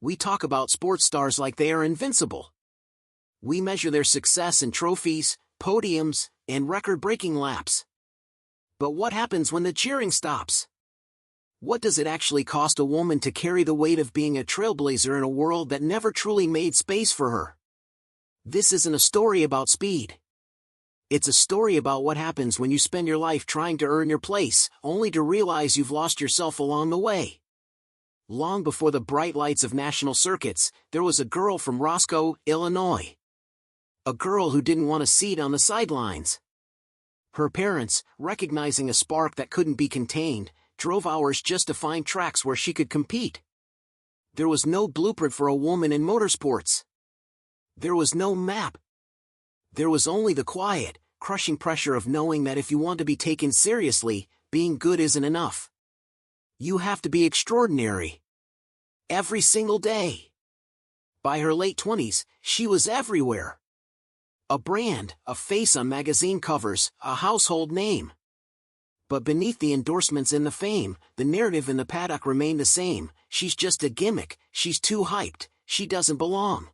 We talk about sports stars like they are invincible. We measure their success in trophies, podiums, and record-breaking laps. But what happens when the cheering stops? What does it actually cost a woman to carry the weight of being a trailblazer in a world that never truly made space for her? This isn't a story about speed. It's a story about what happens when you spend your life trying to earn your place, only to realize you've lost yourself along the way. Long before the bright lights of national circuits, there was a girl from Roscoe, Illinois. A girl who didn't want a seat on the sidelines. Her parents, recognizing a spark that couldn't be contained, drove hours just to find tracks where she could compete. There was no blueprint for a woman in motorsports. There was no map. There was only the quiet, crushing pressure of knowing that if you want to be taken seriously, being good isn't enough. You have to be extraordinary. Every single day. By her late 20s, she was everywhere. A brand, a face on magazine covers, a household name. But beneath the endorsements and the fame, the narrative in the paddock remained the same. She's just a gimmick, she's too hyped, she doesn't belong.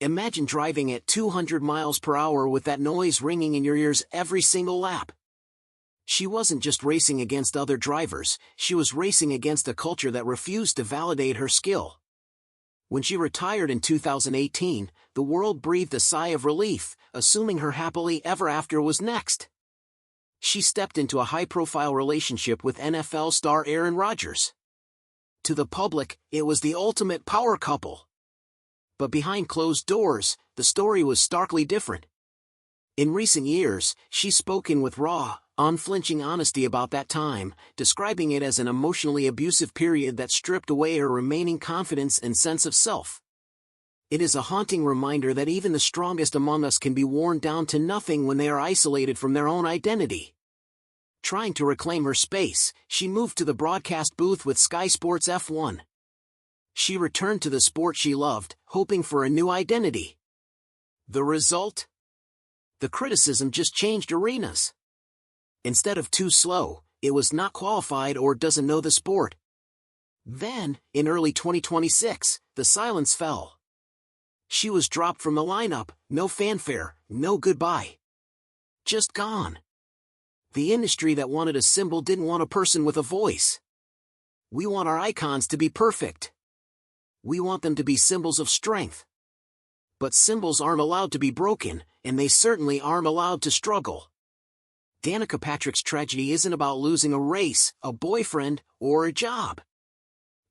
Imagine driving at 200 miles per hour with that noise ringing in your ears every single lap. She wasn't just racing against other drivers, she was racing against a culture that refused to validate her skill. When she retired in 2018, the world breathed a sigh of relief, assuming her happily ever after was next. She stepped into a high-profile relationship with NFL star Aaron Rodgers. To the public, it was the ultimate power couple. But behind closed doors, the story was starkly different. In recent years, she's spoken with raw, unflinching honesty about that time, describing it as an emotionally abusive period that stripped away her remaining confidence and sense of self. It is a haunting reminder that even the strongest among us can be worn down to nothing when they are isolated from their own identity. Trying to reclaim her space, she moved to the broadcast booth with Sky Sports F1. She returned to the sport she loved, hoping for a new identity. The result? The criticism just changed arenas. Instead of too slow, it was not qualified or doesn't know the sport. Then, in early 2026, the silence fell. She was dropped from the lineup, no fanfare, no goodbye. Just gone. The industry that wanted a symbol didn't want a person with a voice. We want our icons to be perfect. We want them to be symbols of strength. But symbols aren't allowed to be broken, and they certainly aren't allowed to struggle. Danica Patrick's tragedy isn't about losing a race, a boyfriend, or a job.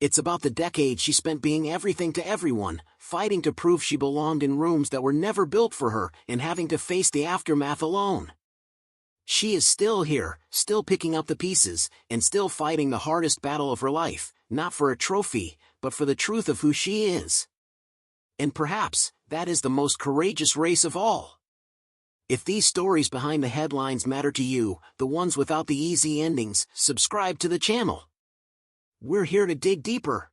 It's about the decade she spent being everything to everyone, fighting to prove she belonged in rooms that were never built for her, and having to face the aftermath alone. She is still here, still picking up the pieces, and still fighting the hardest battle of her life, not for a trophy, but for the truth of who she is. And perhaps, that is the most courageous race of all. If these stories behind the headlines matter to you, the ones without the easy endings, subscribe to the channel. We're here to dig deeper.